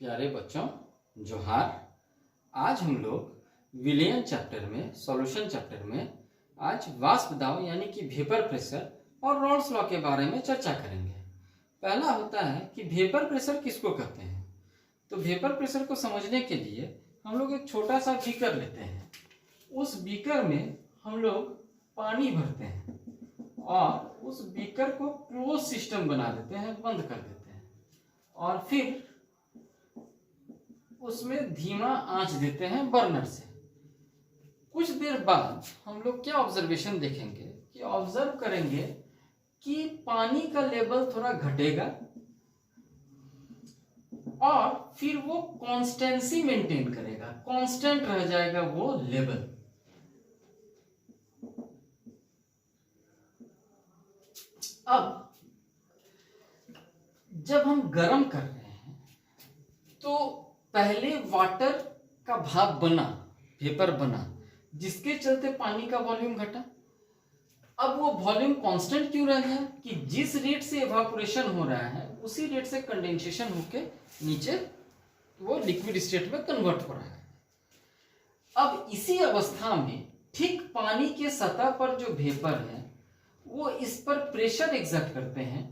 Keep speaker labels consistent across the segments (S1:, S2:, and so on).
S1: प्यारे बच्चों, जोहार। आज हम लोग विलियन चैप्टर में, सॉल्यूशन चैप्टर में आज वाष्प दाब यानी कि वेपर प्रेशर और रॉल्स लॉ के बारे में चर्चा करेंगे। पहला होता है कि वेपर प्रेशर किसको कहते हैं। तो वेपर प्रेशर को समझने के लिए हम लोग एक छोटा सा बीकर लेते हैं। उस बीकर में हम लोग पानी भरते हैं और उस बीकर को क्लोज सिस्टम बना देते हैं, बंद कर देते हैं और फिर उसमें धीमा आंच देते हैं बर्नर से। कुछ देर बाद हम लोग क्या ऑब्जर्वेशन देखेंगे कि ऑब्जर्व करेंगे कि पानी का लेवल थोड़ा घटेगा और फिर वो कांस्टेंसी मेंटेन करेगा, कांस्टेंट रह जाएगा वो लेवल। अब जब हम गर्म कर रहे हैं तो पहले वाटर का भाप बना, वेपर बना, जिसके चलते पानी का वॉल्यूम घटा। अब वो वॉल्यूम कांस्टेंट क्यों रह गया कि जिस रेट से इवापोरेशन हो रहा है उसी रेट से कंडेंसेशन होके नीचे वो लिक्विड स्टेट में कन्वर्ट हो रहा है। अब इसी अवस्था में ठीक पानी के सतह पर जो वेपर है वो इस पर प्रेशर एक्सर्ट करते हैं।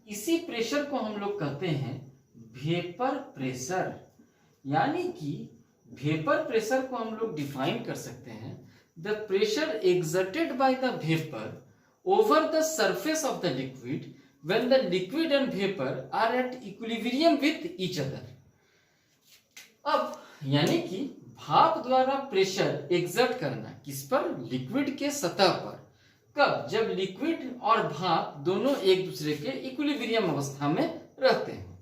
S1: इसी प्रेशर को हम लोग कहते हैं वेपर प्रेशर। यानी कि वेपर प्रेशर को हम लोग डिफाइन कर सकते हैं the pressure exerted by the vapour over the surface of the liquid when the liquid and vapour are at equilibrium with each other. अब यानी कि भाप द्वारा प्रेशर एक्सर्ट करना किस पर? लिक्विड के सतह पर। कब? जब लिक्विड और भाप दोनों एक दूसरे के इक्विलिब्रियम अवस्था में रहते हैं।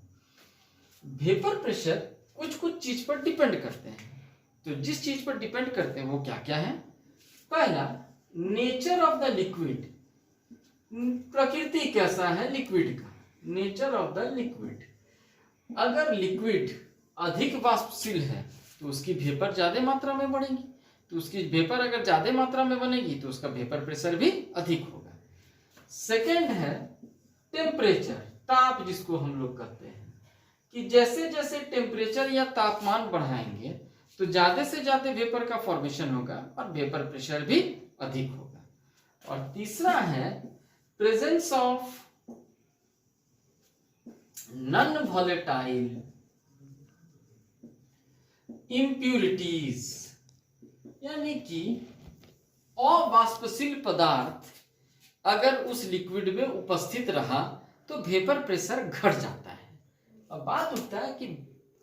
S1: वेपर प्रेशर कुछ कुछ चीज पर डिपेंड करते हैं। तो जिस चीज पर डिपेंड करते हैं वो क्या क्या है? पहला, नेचर ऑफ द लिक्विड, प्रकृति कैसा है लिक्विड का, नेचर ऑफ द लिक्विड। अगर लिक्विड अधिक वाष्पशील है तो उसकी वेपर ज्यादा मात्रा में बढ़ेगी, तो उसकी वेपर अगर ज्यादा मात्रा में बनेगी तो उसका वेपर प्रेशर भी अधिक होगा। सेकेंड है टेम्परेचर, ताप जिसको हम लोग कहते हैं कि जैसे जैसे टेम्परेचर या तापमान बढ़ाएंगे तो ज्यादा से ज्यादा वेपर का फॉर्मेशन होगा और वेपर प्रेशर भी अधिक होगा। और तीसरा है presence of non volatile impurities, यानी कि अवाष्पशील पदार्थ अगर उस लिक्विड में उपस्थित रहा तो वेपर प्रेशर घट जाता है। अब बात उठता है कि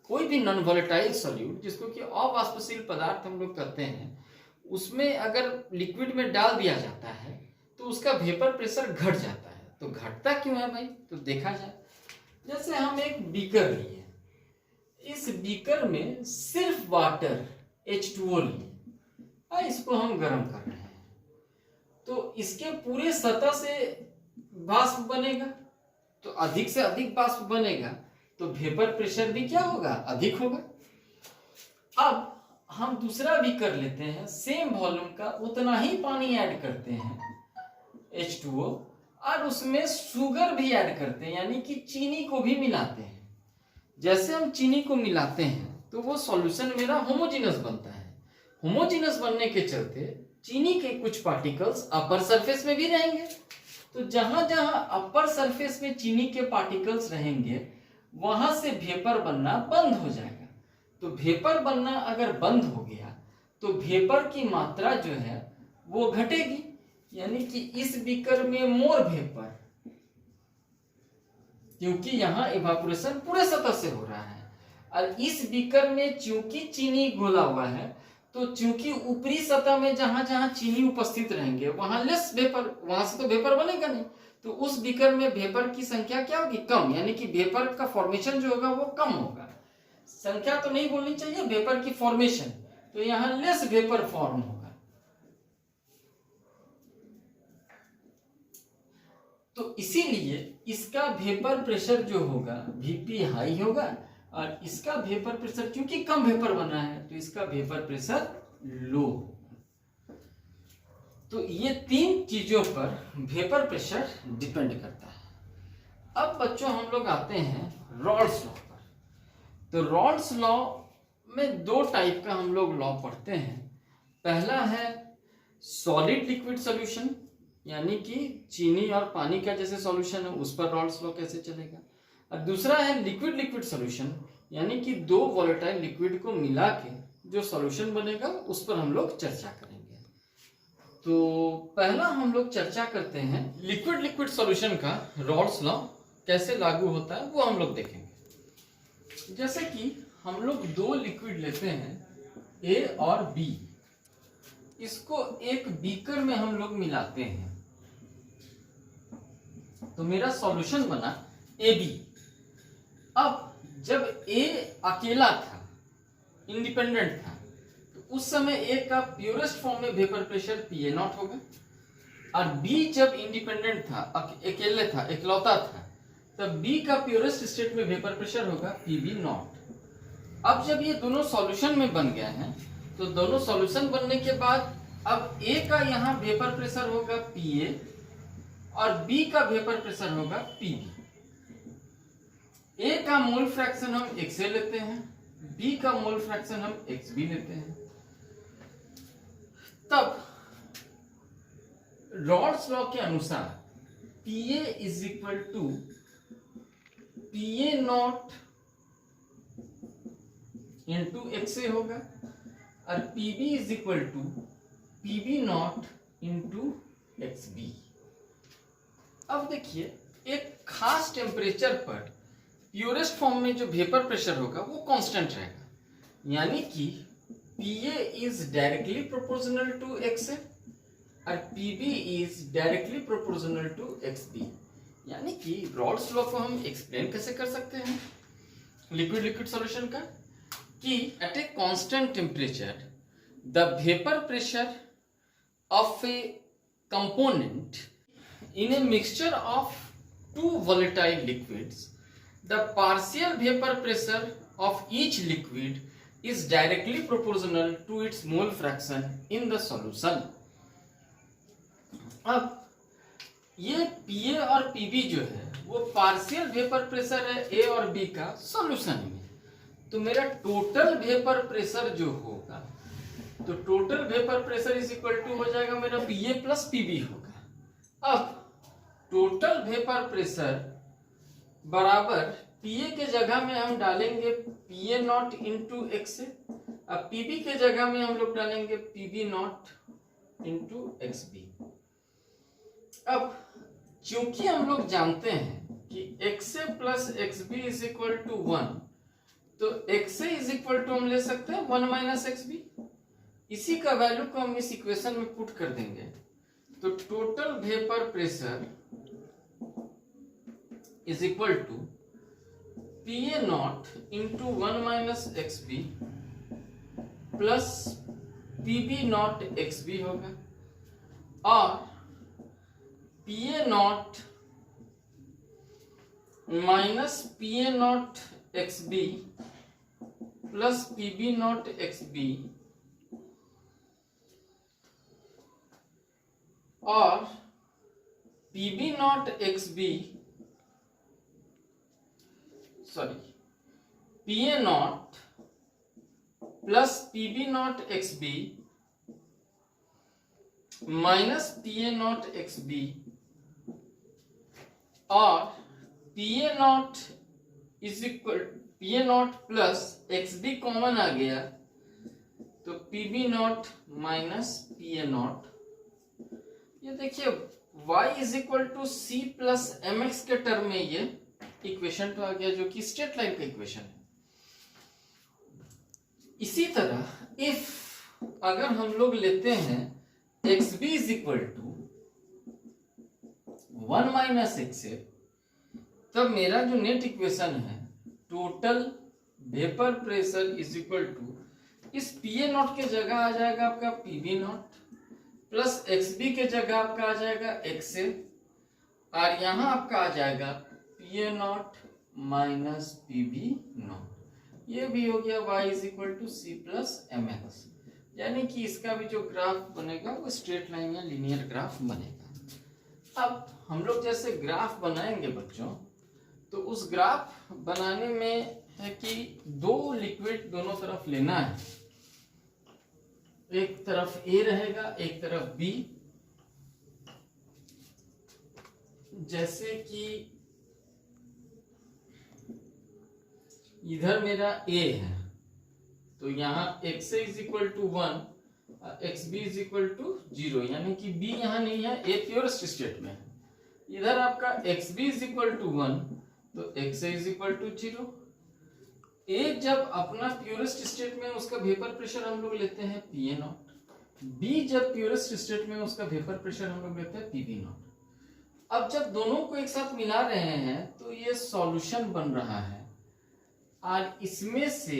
S1: कोई भी नॉन वॉलेटाइल सॉल्यूट जिसको कि अवाष्पशील पदार्थ हम लोग कहते हैं, उसमें अगर लिक्विड में डाल दिया जाता है तो उसका वेपर प्रेशर घट जाता है। तो घटता क्यों है भाई? तो देखा जाए, जैसे हम एक बीकर लिए, इस बीकर में सिर्फ वाटर H2O लिए, इसको हम गर्म कर रहे हैं तो इसके पूरे सतह से वाष्प बनेगा, तो अधिक से अधिक वाष्प बनेगा तो वेपर प्रेशर भी क्या होगा? अधिक होगा। अब हम दूसरा भी कर लेते हैं, सेम वॉल्यूम का उतना ही पानी ऐड करते हैं H2O और उसमें शुगर भी ऐड करते हैं, यानी कि चीनी को भी मिलाते हैं। जैसे हम चीनी को मिलाते हैं तो वो सॉल्यूशन मेरा होमोजेनस बनता है। होमोजेनस बनने के चलते चीनी के कुछ पार्टिकल्स अपर सरफेस में भी रहेंगे, तो जहां जहां अपर सरफेस में चीनी के पार्टिकल्स रहेंगे वहां से वेपर बनना बंद हो जाएगा। तो वेपर बनना अगर बंद हो गया तो वेपर की मात्रा जो है वो घटेगी, यानी कि इस बीकर में मोर वेपर, क्योंकि यहां इवापोरेशन पूरे सतह से हो रहा है, और इस बीकर में चूंकि चीनी घोला हुआ है तो चूंकि ऊपरी सतह में जहां जहां चीनी उपस्थित रहेंगे वहां लेस वेपर, वहां से तो वेपर बनेगा नहीं, तो उस बीकर में वेपर की संख्या क्या होगी? कम, यानी कि वेपर का फॉर्मेशन जो होगा वो कम होगा। संख्या तो नहीं बोलनी चाहिए, वेपर की फॉर्मेशन, तो यहां लेस वेपर फॉर्म होगा। तो इसीलिए इसका वेपर प्रेशर जो होगा Vp हाई होगा और इसका वेपर प्रेशर क्योंकि कम वेपर बना है तो इसका वेपर प्रेशर लो। तो ये तीन चीजों पर वेपर प्रेशर डिपेंड करता है। अब बच्चों हम लोग आते हैं रॉल्स लॉ पर। तो रॉल्स लॉ में दो टाइप का हम लोग लॉ पढ़ते हैं। पहला है सॉलिड लिक्विड सॉल्यूशन, यानी कि चीनी और पानी का जैसे सॉल्यूशन है उस पर रॉल्स लॉ कैसे चलेगा, और दूसरा है लिक्विड लिक्विड सॉल्यूशन, यानी कि दो वोलेटाइल लिक्विड को मिला के जो सॉल्यूशन बनेगा उस पर हम लोग चर्चा करेंगे। तो पहला हम लोग चर्चा करते हैं लिक्विड लिक्विड सॉल्यूशन का रॉल्स लॉ कैसे लागू होता है, वो हम लोग देखेंगे। जैसे कि हम लोग दो लिक्विड लेते हैं ए और बी, इसको एक बीकर में हम लोग मिलाते हैं, तो मेरा सॉल्यूशन बना ए बी। अब जब ए अकेला था, इंडिपेंडेंट था, तो उस समय ए का प्योरेस्ट फॉर्म में vapour pressure P A not होगा, और बी जब इंडिपेंडेंट था, अकेले था, इकलौता था, तब बी का प्योरेस्ट स्टेट में वेपर प्रेशर होगा पी बी नॉट। अब जब ये दोनों सॉल्यूशन में बन गए हैं, तो दोनों सॉल्यूशन बनने के बाद अब ए का यहाँ वेपर प्रेशर होगा पी ए और बी का वेपर प्रेशर होगा पी बी। ए का मोल फ्रैक्शन हम एक्स ए लेते हैं, बी का मोल फ्रैक्शन हम एक्स बी लेते हैं। तब रॉल्स लॉ के अनुसार p a is equal to p A not into x a होगा, और p b is equal to p B not into x B. अब देखिए, एक खास टेम्परेचर पर प्योरेस्ट फॉर्म में जो वेपर प्रेशर होगा वो कांस्टेंट रहेगा, यानी कि p a is directly proportional to x a और p b is directly proportional to x b. यानी कि रॉल्स लॉ को हम एक्सप्लेन कैसे कर सकते हैं लिक्विड लिक्विड सॉल्यूशन का, कि at a constant temperature the vapour pressure of a component in a mixture of two volatile liquids, the partial vapor pressure of each liquid is directly proportional to its mole fraction in the solution. अब ये Pa और Pb जो है वो partial vapour pressure है A और B का solution में, तो मेरा टोटल वेपर प्रेशर जो होगा, तो total vapour pressure is equal to हो जाएगा मेरा Pa प्लस Pb होगा। अब टोटल वेपर प्रेशर बराबर पीए के जगह में हम डालेंगे PA nought into x A, अब पीबी के जगह में हम लोग डालेंगे PB nought into x B. अब चूंकि हम लोग जानते हैं कि X A plus x B is equal to 1, तो X A is equal to हम ले सकते हैं 1 माइनस एक्स बी। इसी का वैल्यू को हम इस इक्वेशन में पुट कर देंगे, तो total vapour pressure is equal to p A not into 1 minus x b plus p B not x b होगा, और p A not minus p A not x b plus p B not x b, और p B not x b p A not plus p B not x b minus p A not x b, और p A not is equal p A not plus x b common आ गया, तो p B not minus p A not. ये देखिए y is equal to C plus M x के term में ये equation तो आ गया, जो कि स्ट्रेट लाइन का इक्वेशन है। इसी तरह इफ अगर हम लोग लेते हैं x B is equal to 1 minus x a, तब मेरा जो नेट इक्वेशन है total vapour pressure is equal to, इस पी ए नॉट के जगह आ जाएगा आपका p B not plus x b के जगह आपका आ जाएगा एक्स ए, और यहां आपका आ जाएगा P A not minus P B nought. ये भी हो गया y is equal to C plus M X, यानी कि इसका भी जो ग्राफ बनेगा वो स्ट्रेट लाइन या लीनियर ग्राफ बनेगा। अब हम लोग जैसे ग्राफ बनाएंगे बच्चों, तो उस ग्राफ बनाने में है कि दो लिक्विड दोनों तरफ लेना है, एक तरफ ए रहेगा एक तरफ बी। जैसे कि इधर मेरा ए है तो यहाँ x a is equal to 1 X B is equal to 0, यानी कि b यहाँ नहीं है, a प्योरेस्ट स्टेट में है। इधर आपका X B is equal to 1 तो X A is equal to 0। ए जब अपना प्योरेस्ट स्टेट में उसका वेपर प्रेशर हम लोग लेते हैं PA नॉट, बी जब प्योरेस्ट स्टेट में उसका वेपर प्रेशर हम लोग लेते हैं PB नॉट। अब जब दोनों को एक साथ मिला रहे हैं तो ये सॉल्यूशन बन रहा है और इसमें से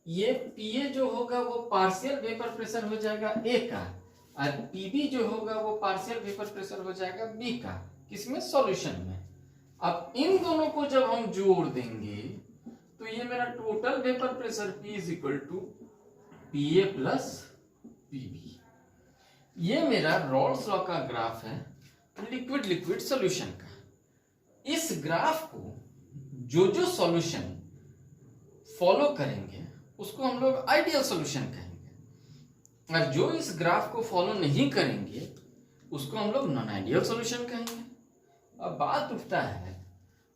S1: ये PA जो होगा वो पार्शियल वेपर प्रेशर हो जाएगा A का और PB जो होगा वो पार्शियल वेपर प्रेशर हो जाएगा B का, किसमें, सॉल्यूशन में। अब इन दोनों को जब हम जोड़ देंगे तो ये मेरा total vapour pressure P is equal to PA plus PB। ये मेरा रॉल्स लॉ का ग्राफ है लिक्विड लिक्विड सॉल्यूशन का। इस ग्राफ को जो सॉल्यूशन फॉलो करेंगे उसको हम लोग आइडियल सॉल्यूशन कहेंगे, और जो इस ग्राफ को फॉलो नहीं करेंगे उसको हम लोग नॉन आइडियल सॉल्यूशन कहेंगे। अब बात उठता है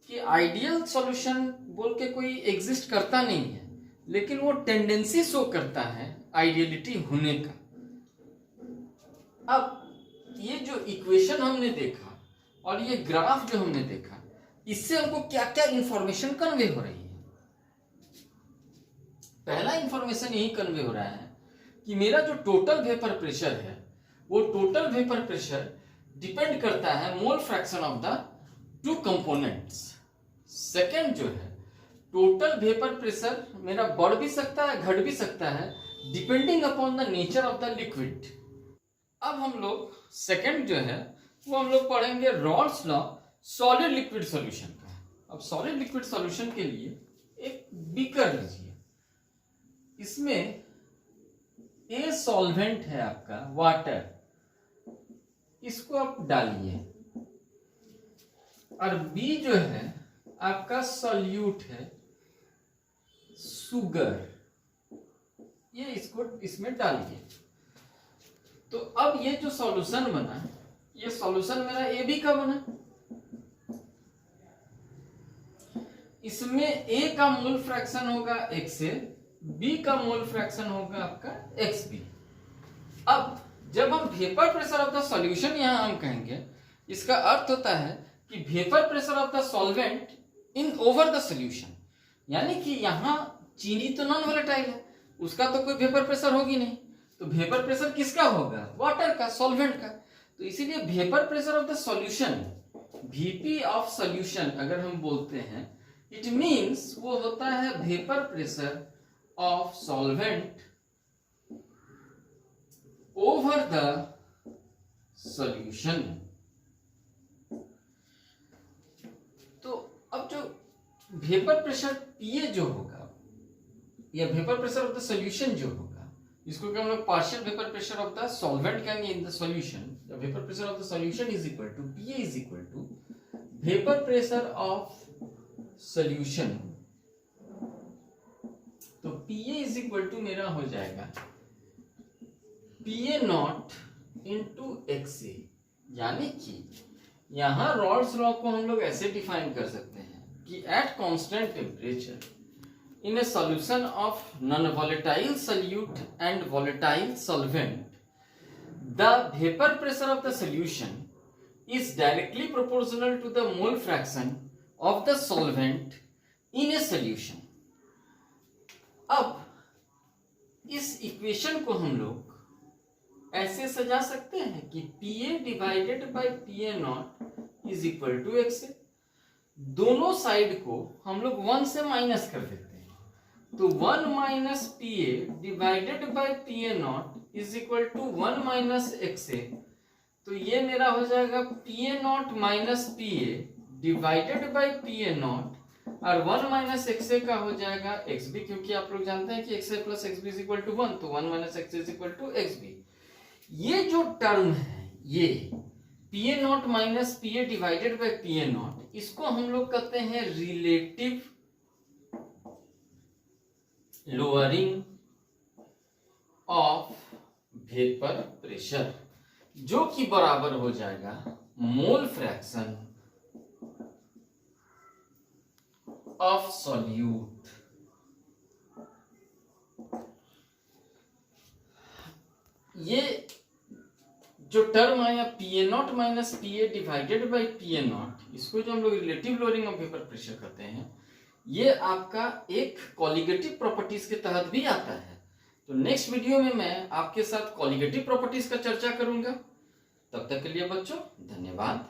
S1: कि आइडियल सॉल्यूशन बोल के कोई एग्जिस्ट करता नहीं है, लेकिन वो टेंडेंसी शो करता है आइडियलिटी होने का। अब ये जो इक्वेशन हमने देखा और ये ग्राफ जो हमने देखा, इससे हमको क्या क्या इंफॉर्मेशन कन्वे हो रही है। पहला इंफॉर्मेशन यही कन्वे हो रहा है कि मेरा जो टोटल वेपर प्रेशर है वो टोटल वेपर प्रेशर डिपेंड करता है mole fraction of the two components. Second जो है, टोटल वेपर प्रेशर मेरा बढ़ भी सकता है घट भी सकता है depending upon the nature of the liquid. अब हम लोग सेकेंड जो है वो हम लोग पढ़ेंगे Rawls law solid liquid solution का। अब सॉलिड लिक्विड सॉल्यूशन के लिए एक बीकर लीजिए, इसमें ए सॉल्वेंट है आपका वाटर, इसको आप डालिए, और बी जो है आपका सॉल्यूट है सुगर, ये इसको इसमें डालिए। तो अब ये जो सॉल्यूशन बना, ये सॉल्यूशन मेरा ए बी का बना। इसमें ए का मोल फ्रैक्शन होगा एक्स ए, बी का मोल फ्रैक्शन होगा आपका एक्स बी। अब जब हम vapour pressure of the solution यहां हम कहेंगे, इसका अर्थ होता है कि vapour pressure of the solvent in over the solution, यानी कि यहां चीनी तो नॉन वोलेटाइल है, उसका तो कोई वेपर प्रेशर होगी नहीं, तो वेपर प्रेशर किसका होगा, वाटर का, सॉल्वेंट का। तो इसीलिए vapour pressure of the solution, VP of solution अगर हम बोलते हैं, इट मींस वो होता है vapour pressure of solvent over the solution. तो अब जो वेपर प्रेशर PA जो होगा या vapour pressure of the solution जो होगा, इसको हम लोग partial vapour pressure of the solvent कहेंगे in the solution. The vapour pressure of the solution is equal to PA is equal to vapour pressure of solution. तो PA is equal to मेरा हो जाएगा PA नॉट इंटू XA, यानी कि यहां Rawls law को हम लोग ऐसे डिफाइन कर सकते हैं कि at constant temperature in a solution of non-volatile solute and volatile solvent, the vapor pressure of the solution is directly proportional to the mole fraction of the solvent in a solution. अब इस equation को हम लोग ऐसे सजा सकते हैं कि PA divided by PA nought is equal to XA। दोनों साइड को हम लोग 1 से माइनस कर देते हैं, तो 1 minus PA divided by PA nought is equal to 1 minus XA। तो ये मेरा हो जाएगा PA nought minus PA divided by PA nought, और 1 माइनस XA का हो जाएगा XB, क्योंकि आप लोग जानते हैं कि XA plus XB is equal to 1, तो 1 minus XA is equal to XB। ये जो टर्म है ये PA nought minus PA divided by PA nought, इसको हम लोग कहते हैं relative lowering of vapour pressure, जो कि बराबर हो जाएगा मोल फ्रैक्शन ऑफ सॉल्यूट। ये जो टर्म आया PA0 minus PA divided by PA0, इसको जो हम लोग relative lowering of vapour pressure करते हैं, ये आपका एक कॉलिगेटिव प्रॉपर्टीज के तहत भी आता है। तो नेक्स्ट वीडियो में मैं आपके साथ कॉलिगेटिव प्रॉपर्टीज का चर्चा करूंगा। तब तक के लिए बच्चों धन्यवाद।